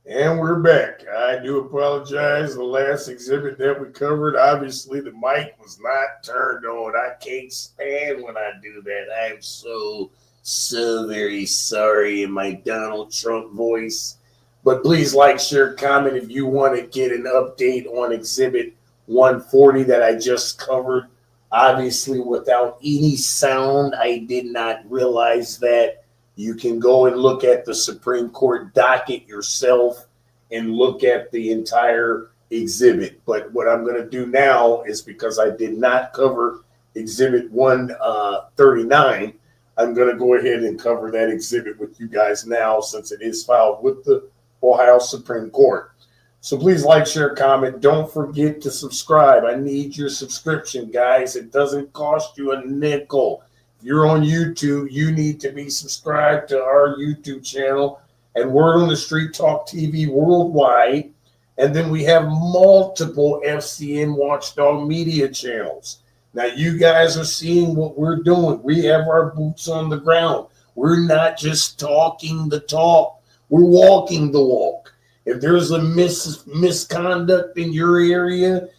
And we're back. I do apologize. The last exhibit that we covered, obviously the mic was not turned on. I can't stand when I do that. I'm so very sorry in my Donald Trump voice. But please like, share, comment if you want to get an update on exhibit 140 that I just covered. Obviously, without any sound, I did not realize that. You can go and look at the Supreme Court docket yourself and look at the entire exhibit. But what I'm going to do now is because I did not cover exhibit 139, I'm going to go ahead and cover that exhibit with you guys now since it is filed with the Ohio Supreme Court. So please like, share, comment. Don't forget to subscribe. I need your subscription, guys. It doesn't cost you a nickel. You're on YouTube, you need to be subscribed to our YouTube channel and Word on the Street Talk TV worldwide. And then we have multiple FCN Watchdog media channels. Now, you guys are seeing what we're doing. We have our boots on the ground. We're not just talking the talk. We're walking the walk. If there's a misconduct in your area,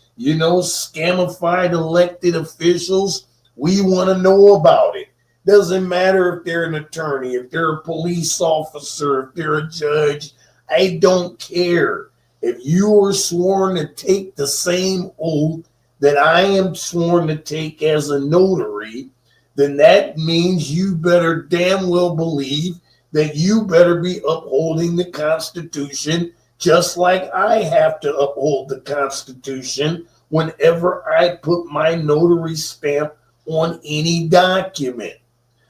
scamified elected officials, we want to know about it. Doesn't matter if they're an attorney, if they're a police officer, if they're a judge. I don't care. If you were sworn to take the same oath that I am sworn to take as a notary, then that means you better damn well believe that you better be upholding the Constitution just like I have to uphold the Constitution whenever I put my notary stamp on any document.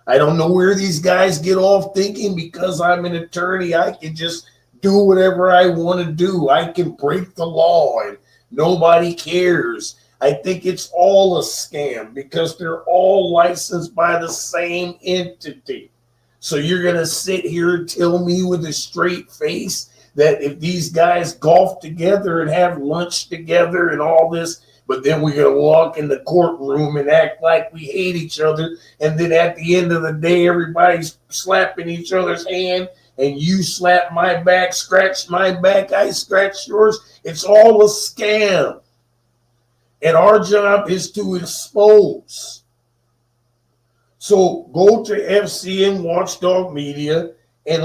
I don't know where these guys get off thinking because I'm an attorney, I can just do whatever I want to do. I can break the law and nobody cares. I think it's all a scam because they're all licensed by the same entity. So you're going to sit here and tell me with a straight face that if these guys golf together and have lunch together and all this, but then we're going to walk in the courtroom and act like we hate each other. And then at the end of the day, everybody's slapping each other's hand and you slap my back, scratch my back, I scratch yours. It's all a scam. And our job is to expose. So go to FCN Watchdog Media and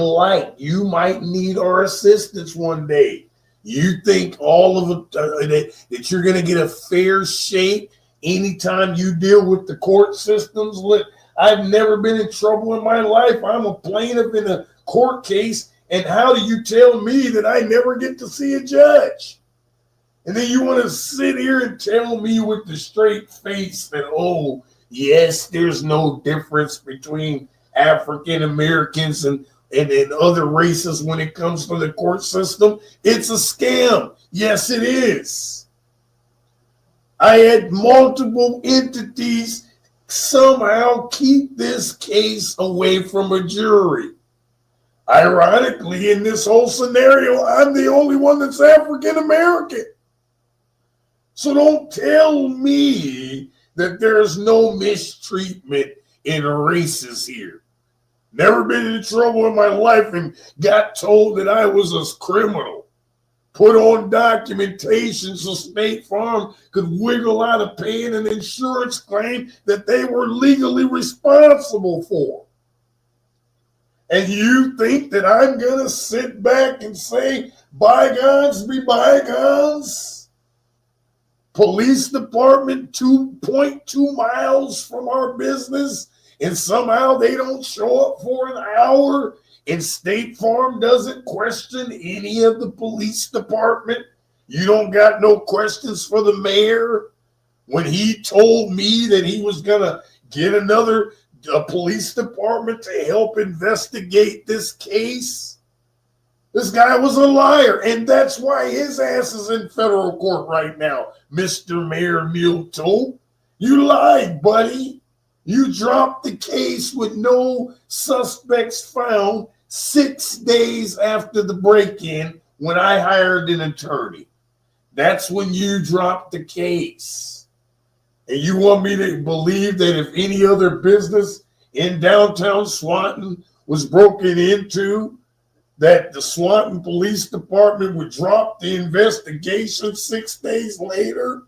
you might need our assistance one day. You think all of it that you're going to get a fair shake anytime you deal with the court systems? I've never been in trouble in my life. I'm a plaintiff in a court case, and how do you tell me that I never get to see a judge? And then you want to sit here and tell me with the straight face that, oh, yes, there's no difference between African Americans and other races when it comes to the court system. It's a scam. Yes, it is. I had multiple entities somehow keep this case away from a jury. Ironically, in this whole scenario, I'm the only one that's African American. So don't tell me that there's no mistreatment in races here. Never been in trouble in my life and got told that I was a criminal. Put on documentation so State Farm could wiggle out of paying an insurance claim that they were legally responsible for. And you think that I'm going to sit back and say, bygones be bygones? Police department 2.2 miles from our business, and somehow they don't show up for an hour, and State Farm doesn't question any of the police department. You don't got no questions for the mayor when he told me that he was going to get another police department to help investigate this case. This guy was a liar, and that's why his ass is in federal court right now, Mr. Mayor Multo. You lied, buddy. You dropped the case with no suspects found 6 days after the break-in when I hired an attorney. That's when you dropped the case. And you want me to believe that if any other business in downtown Swanton was broken into, that the Swanton Police Department would drop the investigation 6 days later?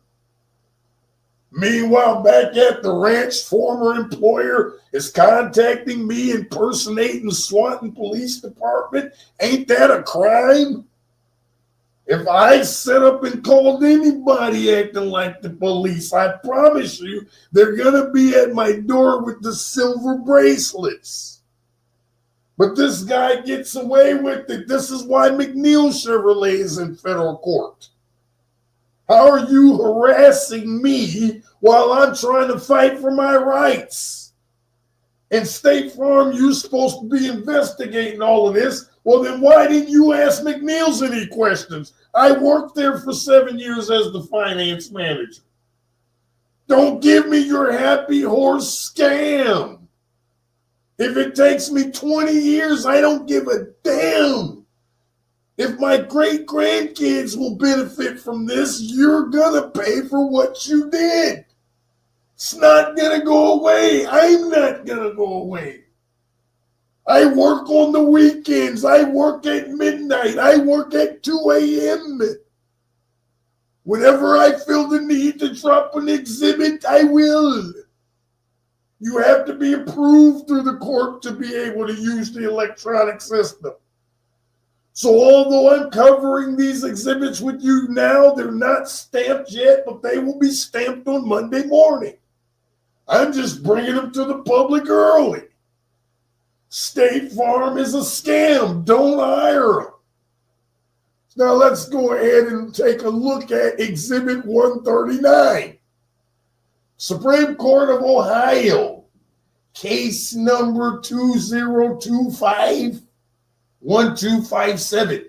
Meanwhile, back at the ranch, former employer is contacting me impersonating the Swanton Police Department. Ain't that a crime? If I set up and called anybody acting like the police, I promise you they're going to be at my door with the silver bracelets. But this guy gets away with it. This is why McNeil Chevrolet is in federal court. How are you harassing me while I'm trying to fight for my rights? And State Farm, you're supposed to be investigating all of this. Well, then why didn't you ask McNeil's any questions? I worked there for 7 years as the finance manager. Don't give me your happy horse scam. If it takes me 20 years, I don't give a damn. If my great-grandkids will benefit from this, you're going to pay for what you did. It's not going to go away. I'm not going to go away. I work on the weekends. I work at midnight. I work at 2 a.m. Whenever I feel the need to drop an exhibit, I will. You have to be approved through the court to be able to use the electronic system. So although I'm covering these exhibits with you now, they're not stamped yet, but they will be stamped on Monday morning. I'm just bringing them to the public early. State Farm is a scam. Don't hire them. Now let's go ahead and take a look at Exhibit 139. Supreme Court of Ohio, case number 2025-1257.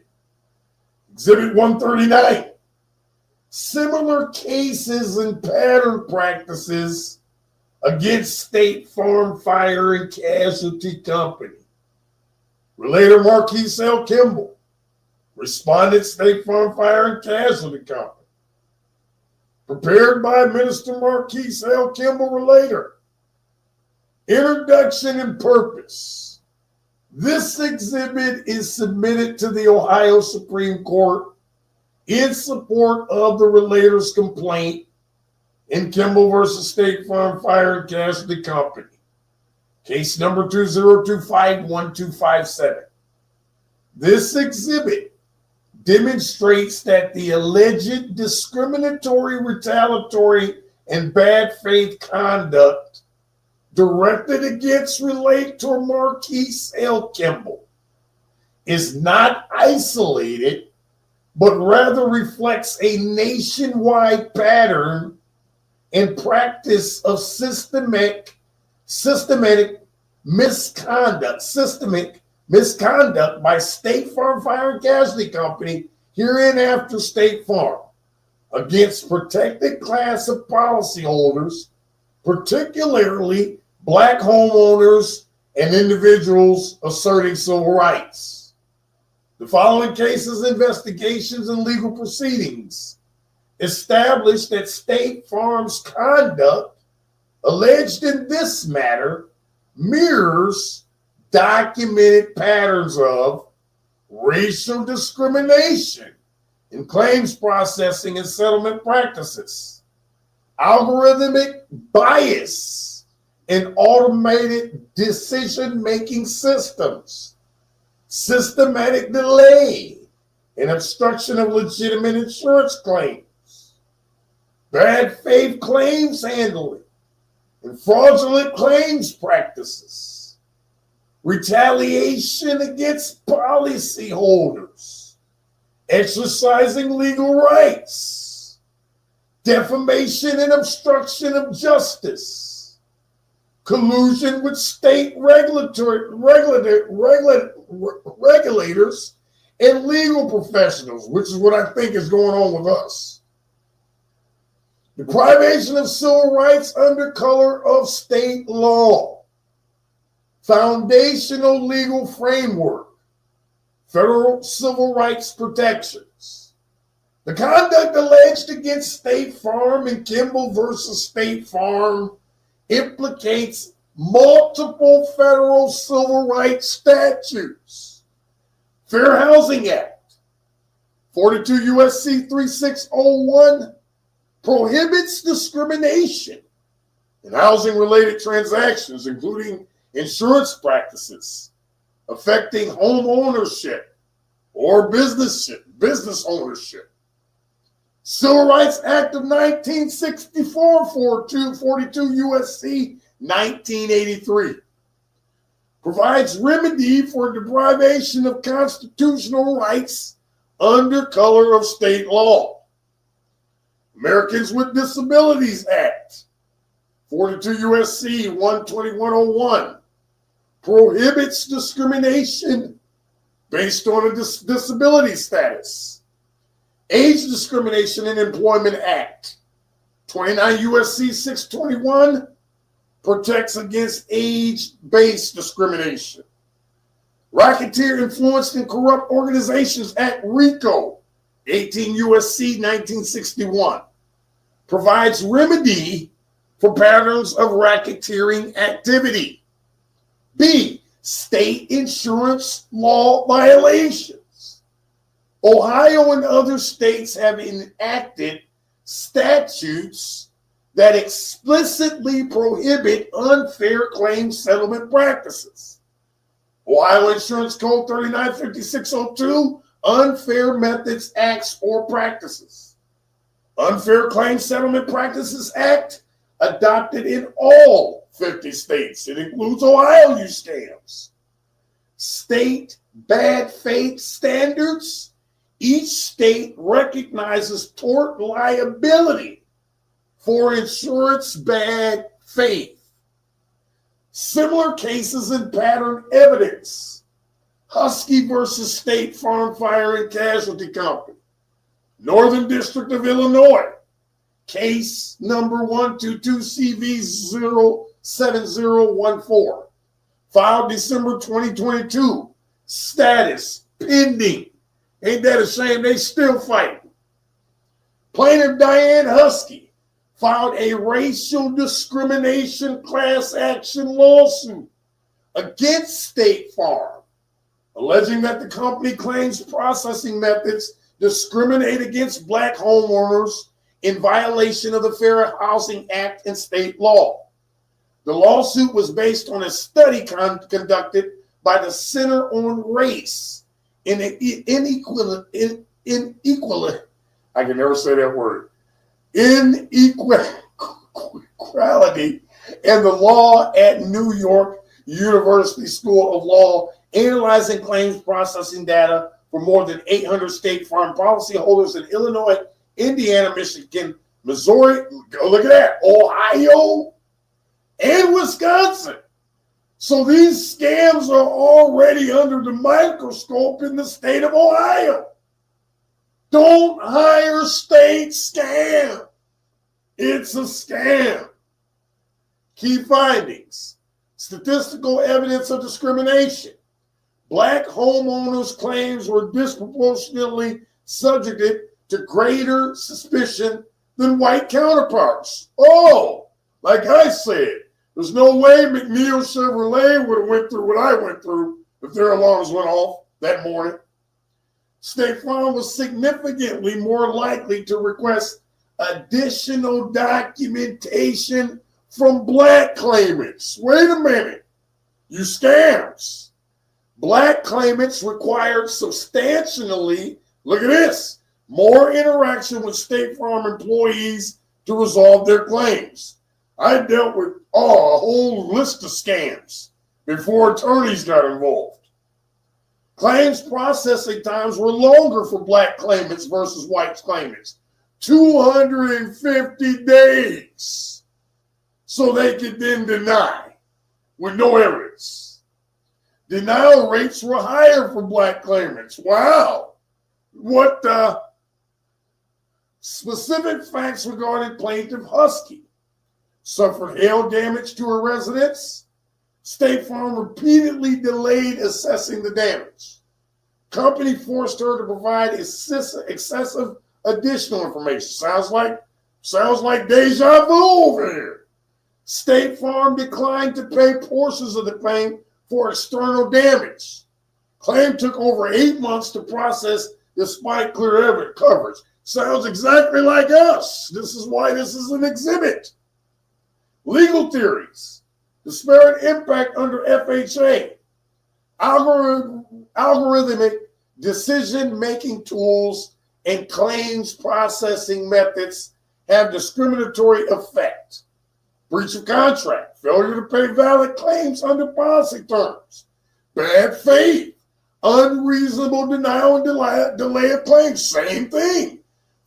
Exhibit 139. Similar cases and pattern practices against State Farm Fire and Casualty Company. Relator Marquise L. Kimble. Respondent State Farm Fire and Casualty Company. Prepared by Minister Marquise L. Kimble, Relator. Introduction and purpose. This exhibit is submitted to the Ohio Supreme Court in support of the relator's complaint in Kimble versus State Farm Fire and Casualty Company. Case number 2025-1257. This exhibit demonstrates that the alleged discriminatory, retaliatory, and bad faith conduct directed against relator Marquise L. Kimble is not isolated, but rather reflects a nationwide pattern and practice of systemic misconduct by State Farm Fire and Casualty Company, hereinafter State Farm, against protected class of policyholders, particularly Black homeowners and individuals asserting civil rights. The following cases, investigations, and legal proceedings established that State Farm's conduct alleged in this matter mirrors documented patterns of racial discrimination in claims processing and settlement practices, algorithmic bias in automated decision-making systems, systematic delay and obstruction of legitimate insurance claims, bad faith claims handling, and fraudulent claims practices, retaliation against policyholders, exercising legal rights, defamation and obstruction of justice, collusion with state regulators and legal professionals, which is what I think is going on with us. Deprivation of civil rights under color of state law. Foundational legal framework. Federal civil rights protections. The conduct alleged against State Farm and Kimble versus State Farm implicates multiple federal civil rights statutes. Fair Housing Act, 42 U.S.C. 3601, prohibits discrimination in housing-related transactions, including insurance practices affecting home ownership or business ownership. Civil Rights Act of 1964, 42 U.S.C. 1983, provides remedy for deprivation of constitutional rights under color of state law. Americans with Disabilities Act, 42 U.S.C. 12101, prohibits discrimination based on a disability status. Age Discrimination in Employment Act, 29 U.S.C. 621, protects against age-based discrimination. Racketeer Influenced and Corrupt Organizations Act, RICO, 18 U.S.C. 1961, provides remedy for patterns of racketeering activity. B, state insurance law violations. Ohio and other states have enacted statutes that explicitly prohibit unfair claim settlement practices. Ohio Insurance Code 395602, Unfair Methods, Acts, or Practices. Unfair Claim Settlement Practices Act, adopted in all 50 states. It includes Ohio use scams. State bad faith standards. Each state recognizes tort liability for insurance bad faith. Similar cases and pattern evidence. Husky versus State Farm Fire and Casualty Company, Northern District of Illinois, case number 122CV07014, filed December 2022, status pending. Ain't that a shame? They still fighting. Plaintiff Diane Husky filed a racial discrimination class action lawsuit against State Farm, alleging that the company claims processing methods discriminate against Black homeowners in violation of the Fair Housing Act and state law. The lawsuit was based on a study conducted by the Center on Race I can never say that word. Inequality and the law at New York University School of Law, analyzing claims processing data for more than 800 State Farm policyholders in Illinois, Indiana, Michigan, Missouri, look at that, Ohio, and Wisconsin. So these scams are already under the microscope in the state of Ohio. Don't hire state scam. It's a scam. Key findings. Statistical evidence of discrimination. Black homeowners' claims were disproportionately subjected to greater suspicion than white counterparts. Oh, like I said, there's no way McNeil Chevrolet would have went through what I went through if their alarms went off that morning. State Farm was significantly more likely to request additional documentation from Black claimants. Wait a minute, you scams. Black claimants required substantially, look at this, more interaction with State Farm employees to resolve their claims. I dealt with a whole list of scams before attorneys got involved. Claims processing times were longer for Black claimants versus white claimants. 250 days. So they could then deny with no evidence. Denial rates were higher for Black claimants. Wow. What specific facts regarding plaintiff Husky? Suffered hail damage to her residence. State Farm repeatedly delayed assessing the damage. Company forced her to provide excessive additional information. Sounds like deja vu over here. State Farm declined to pay portions of the claim for external damage. Claim took over 8 months to process despite clear evidence coverage. Sounds exactly like us. This is why this is an exhibit. Legal theories. Disparate impact under FHA. Algorithmic decision-making tools and claims processing methods have discriminatory effect. Breach of contract. Failure to pay valid claims under policy terms. Bad faith. Unreasonable denial and delay of claims. Same thing.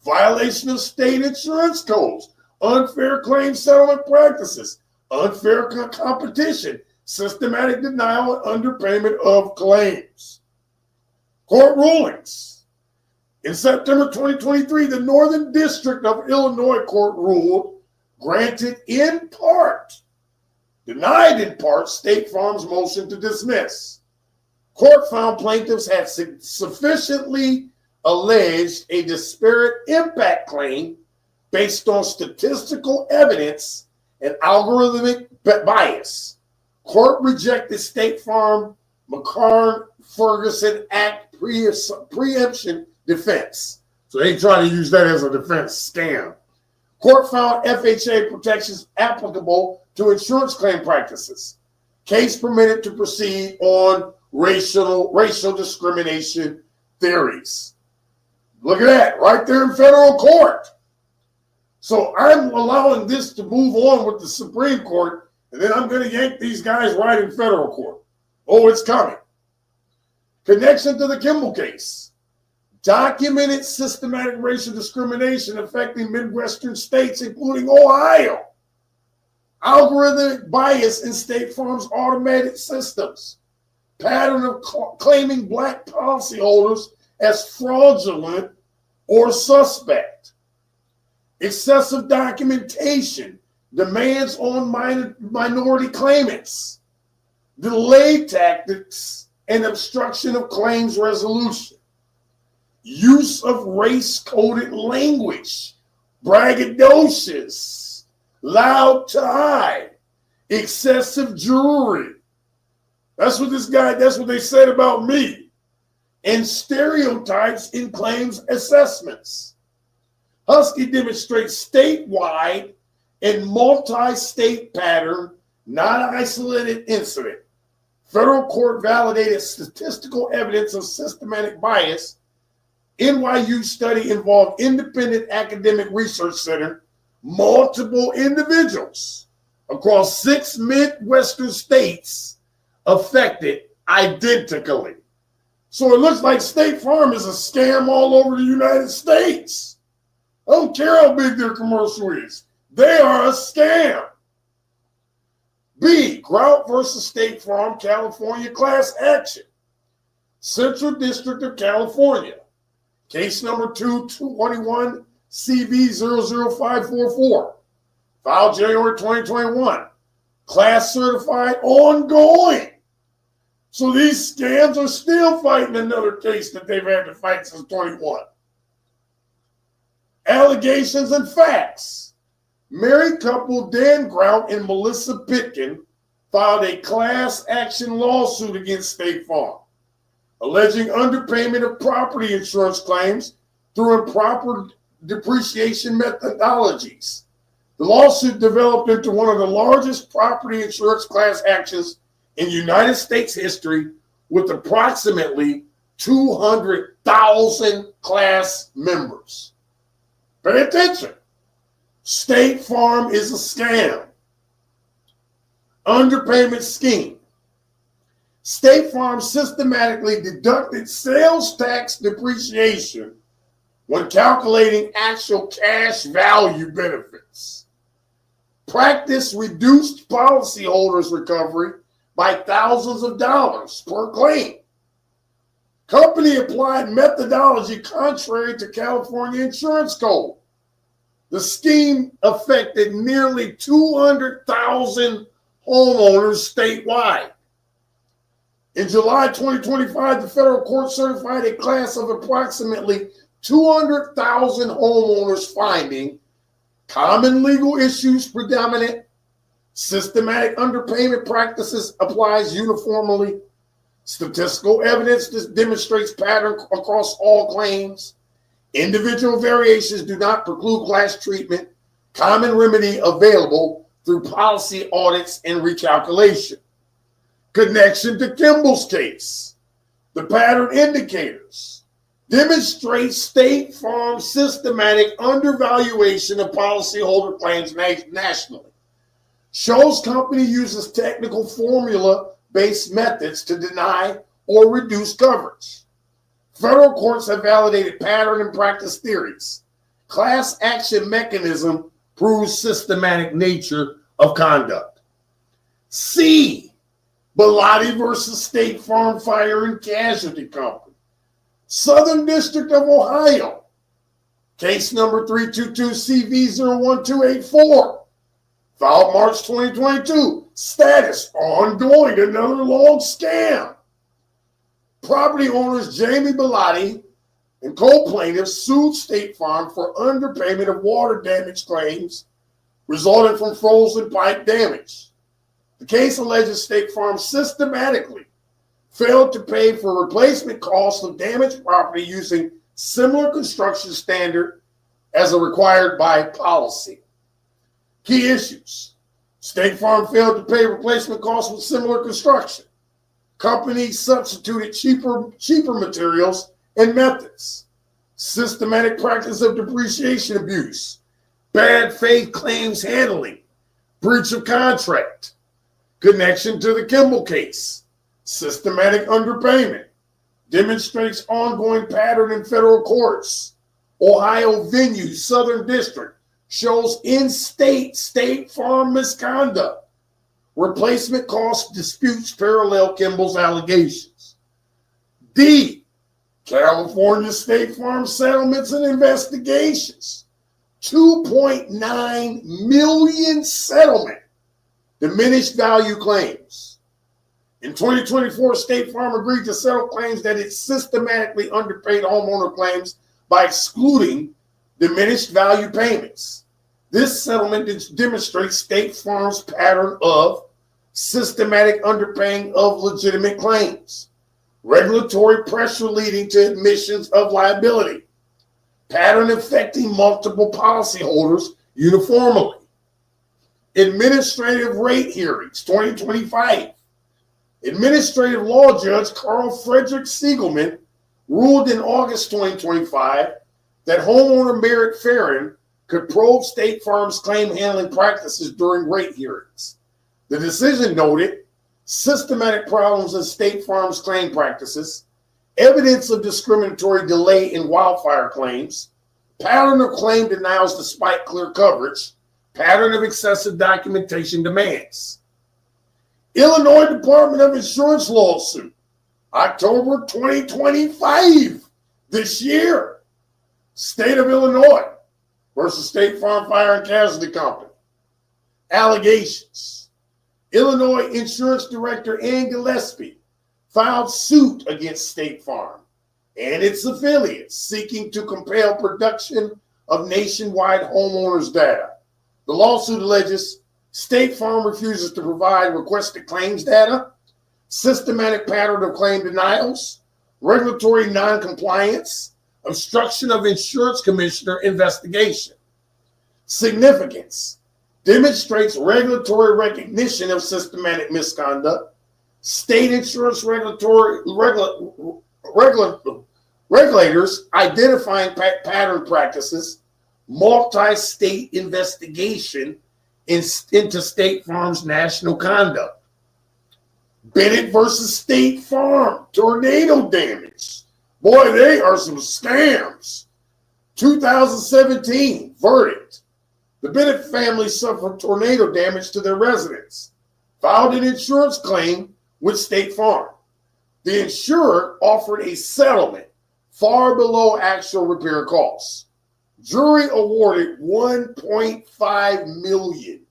Violation of state insurance codes. Unfair claim settlement practices. Unfair competition. Systematic denial and underpayment of claims. Court rulings. In September 2023, the Northern District of Illinois Court ruled, granted in part, denied in part, State Farm's motion to dismiss. Court found plaintiffs had sufficiently alleged a disparate impact claim based on statistical evidence and algorithmic bias. Court rejected State Farm McCarn-Ferguson Act preemption defense. So they try to use that as a defense scam. Court found FHA protections applicable to insurance claim practices. Case permitted to proceed on racial discrimination theories. Look at that, right there in federal court. So I'm allowing this to move on with the Supreme Court, and then I'm going to yank these guys right in federal court. Oh, it's coming. Connection to the Kimble case. Documented systematic racial discrimination affecting Midwestern states, including Ohio. Algorithmic bias in State Farm's automated systems. Pattern of claiming black policyholders as fraudulent or suspect. Excessive documentation. Demands on minority claimants. Delay tactics and obstruction of claims resolution. Use of race-coded language. Braggadocious. Loud to high. Excessive jewelry. That's what they said about me. And stereotypes in claims assessments. Husky demonstrates statewide and multi-state pattern, not an isolated incident. Federal court validated statistical evidence of systematic bias. NYU study involved independent academic research center, multiple individuals across 6 Midwestern states affected identically. So it looks like State Farm is a scam all over the United States. I don't care how big their commercial is. They are a scam. B, Grout versus State Farm, California class action. Central District of California. Case number 221 CV00544. Filed January 2021. Class certified ongoing. So these scams are still fighting another case that they've had to fight since 21. Allegations and facts. Married couple Dan Grout and Melissa Pitkin filed a class action lawsuit against State Farm, alleging underpayment of property insurance claims through improper depreciation methodologies. The lawsuit developed into one of the largest property insurance class actions in United States history, with approximately 200,000 class members. Pay attention. State Farm is a scam. Underpayment scheme. State Farm systematically deducted sales tax depreciation when calculating actual cash value benefits. Practice reduced policyholders' recovery by thousands of dollars per claim. Company applied methodology contrary to California insurance code. The scheme affected nearly 200,000 homeowners statewide. In July 2025, the federal court certified a class of approximately 200,000 homeowners, finding common legal issues predominant, systematic underpayment practices applies uniformly, Statistical evidence demonstrates pattern across all claims. Individual variations do not preclude class treatment. Common remedy available through policy audits and recalculation. Connection to Kimble's case. The pattern indicators demonstrate State Farm's systematic undervaluation of policyholder claims nationally. Shows company uses technical formula-based methods to deny or reduce coverage. Federal courts have validated pattern and practice theories. Class action mechanism proves systematic nature of conduct. C. Bellotti versus State Farm Fire and Casualty Company. Southern District of Ohio. Case number 322CV01284. Filed March 2022. Status ongoing. Another long scam. Property owners Jamie Bellotti and co-plaintiffs sued State Farm for underpayment of water damage claims resulting from frozen pipe damage. The case alleges State Farm systematically failed to pay for replacement costs of damaged property using similar construction standard as required by policy. Key issues. State Farm failed to pay replacement costs with similar construction. Companies substituted cheaper materials and methods. Systematic practice of depreciation abuse. Bad faith claims handling. Breach of contract. Connection to the Kimble case. Systematic underpayment. Demonstrates ongoing pattern in federal courts. Ohio venue, Southern District. Shows in-state State Farm misconduct. Replacement cost disputes parallel Kimble's allegations. D. California State Farm settlements and investigations. 2.9 million settlement. Diminished value claims. In 2024, State Farm agreed to settle claims that it systematically underpaid homeowner claims by excluding diminished value payments. This settlement demonstrates State Farm's pattern of systematic underpaying of legitimate claims, regulatory pressure leading to admissions of liability, pattern affecting multiple policyholders uniformly. Administrative rate hearings, 2025. Administrative law judge Carl Frederick Siegelman ruled in August 2025 that homeowner Merritt Farron could probe State Farm's claim handling practices during rate hearings. The decision noted systematic problems in State Farm's claim practices, evidence of discriminatory delay in wildfire claims, pattern of claim denials despite clear coverage, pattern of excessive documentation demands. Illinois Department of Insurance lawsuit, October 2025, this year. State of Illinois versus State Farm Fire and Casualty Company. Allegations. Illinois Insurance Director Ann Gillespie filed suit against State Farm and its affiliates seeking to compel production of nationwide homeowners data. The lawsuit alleges State Farm refuses to provide requested claims data, systematic pattern of claim denials, regulatory noncompliance, obstruction of insurance commissioner investigation. Significance. Demonstrates regulatory recognition of systematic misconduct, state insurance regulators identifying pattern practices, multi-state investigation into State Farm's national conduct. Bennett versus State Farm, tornado damage. Boy, they are some scams. 2017, verdict. The Bennett family suffered tornado damage to their residence, filed an insurance claim with State Farm. The insurer offered a settlement far below actual repair costs. Jury awarded $1.5 million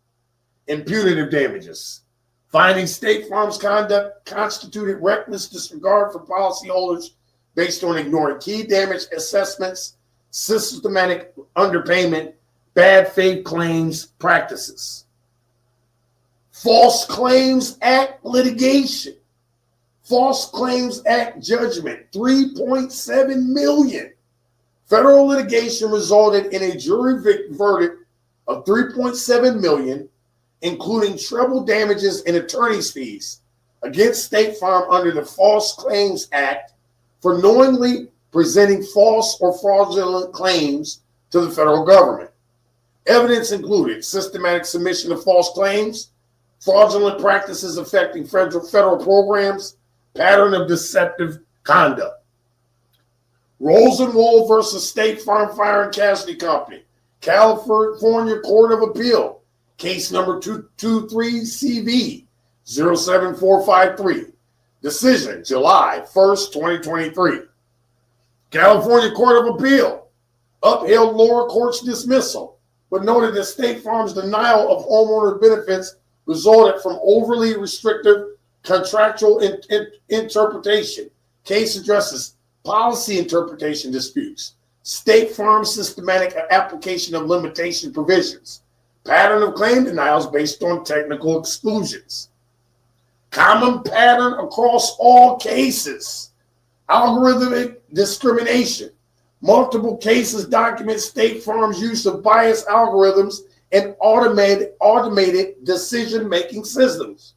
in punitive damages, finding State Farm's conduct constituted reckless disregard for policyholders based on ignoring key damage assessments, systematic underpayment, bad faith claims practices. False Claims Act litigation. False Claims Act judgment, $3.7 million. Federal litigation resulted in a jury verdict of $3.7 million, including treble damages and attorney's fees against State Farm under the False Claims Act for knowingly presenting false or fraudulent claims to the federal government. Evidence included systematic submission of false claims, fraudulent practices affecting federal programs, pattern of deceptive conduct. Rosenwald versus State Farm Fire and Casualty Company, California Court of Appeal, case number 223CV 07453. Decision, July 1st, 2023. California Court of Appeal upheld lower court's dismissal, but noted that State Farm's denial of homeowner benefits resulted from overly restrictive contractual interpretation. Case addresses policy interpretation disputes, State Farm's systematic application of limitation provisions, pattern of claim denials based on technical exclusions. Common pattern across all cases, algorithmic discrimination. Multiple cases document State Farm's use of biased algorithms and automated decision-making systems.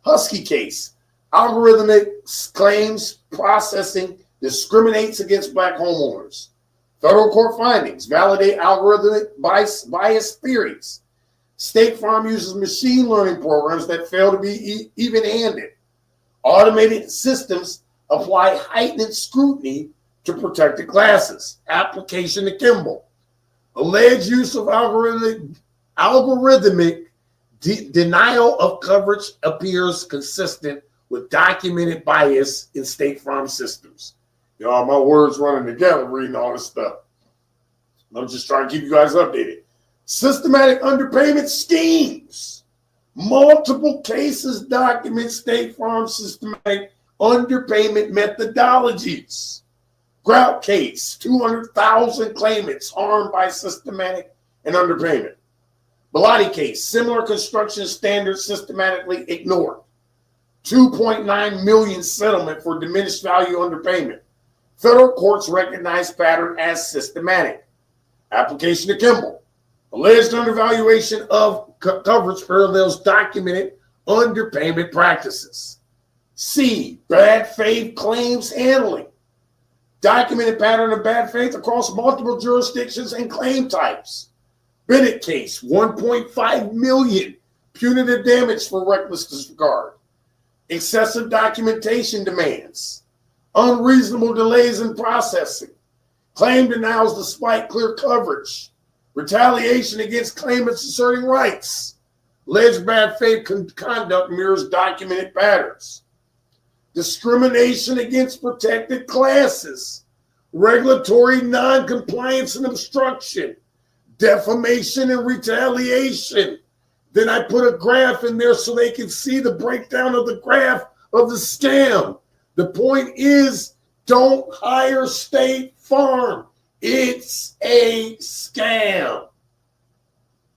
Husky case, algorithmic claims processing discriminates against Black homeowners. Federal court findings validate algorithmic bias theories. State Farm uses machine learning programs that fail to be even-handed. Automated systems apply heightened scrutiny to protected classes. Application to Kimble. Alleged use of algorithmic denial of coverage appears consistent with documented bias in State Farm systems. Y'all, my words running together reading all this stuff. I'm just trying to keep you guys updated. Systematic underpayment schemes. Multiple cases document State Farm systematic underpayment methodologies. Grout case, 200,000 claimants harmed by systematic and underpayment. Bellotti case, similar construction standards systematically ignored. 2.9 million settlement for diminished value underpayment. Federal courts recognize pattern as systematic. Application to Kimble. Alleged undervaluation of coverage parallels documented underpayment practices. C, bad faith claims handling. Documented pattern of bad faith across multiple jurisdictions and claim types. Bennett case, 1.5 million punitive damage for reckless disregard. Excessive documentation demands. Unreasonable delays in processing. Claim denials despite clear coverage. Retaliation against claimants asserting rights. Alleged bad faith conduct mirrors documented patterns. Discrimination against protected classes. Regulatory non-compliance and obstruction. Defamation and retaliation. Then I put a graph in there so they can see the breakdown of the graph of the scam. The point is, don't hire State Farm. It's a scam.